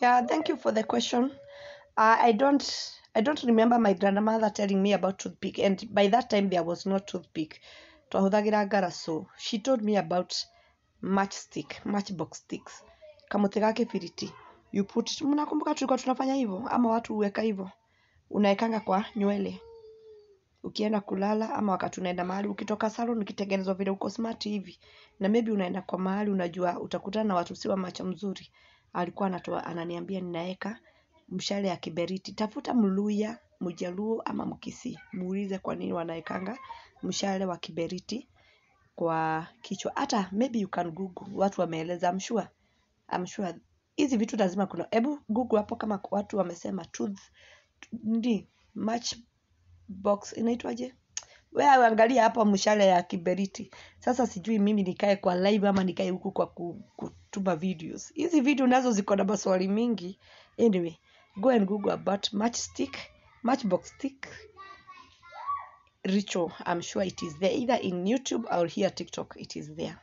Yeah, thank you for the question. I don't remember my grandmother telling me about toothpick, and by that time there was no toothpick. Twahuthagira ngara, so she told me about matchbox sticks. Kamuti ga kibiriti. You put, mnakumbuka tulikuwa tunafanya hivyo ama watu huweka hivyo? Unaekanga kwa nywele. Ukienda kulala ama wakati unaenda mahali, ukitoka salon ukitengenezwa vile uko smart hivi. Na maybe unaenda kwa mahali unajua utakutana na watu si wa macho mzuri. Alikuwa ananiambia ninaeka mshale ya kiberiti. Tafuta Mluya, Mjaluo ama Mkisii. Muulize kwa nini wanaekanga mshale wa kiberiti kwa kichwa. Hata maybe you can Google. Watu wameeleza, I'm sure. Hizi vitu lazima kuna. Hebu Google hapo kama watu wamesema matchbox inaitwaje? Wewe angalia hapo mshale ya kiberiti. Sasa sijui mimi nikae kwa live ama nikae huku kwa kutuma videos. Hizi video nazo ziko na maswali mingi. Anyway, go and Google about matchbox stick ritual. I'm sure it is there either in YouTube or here TikTok. It is there.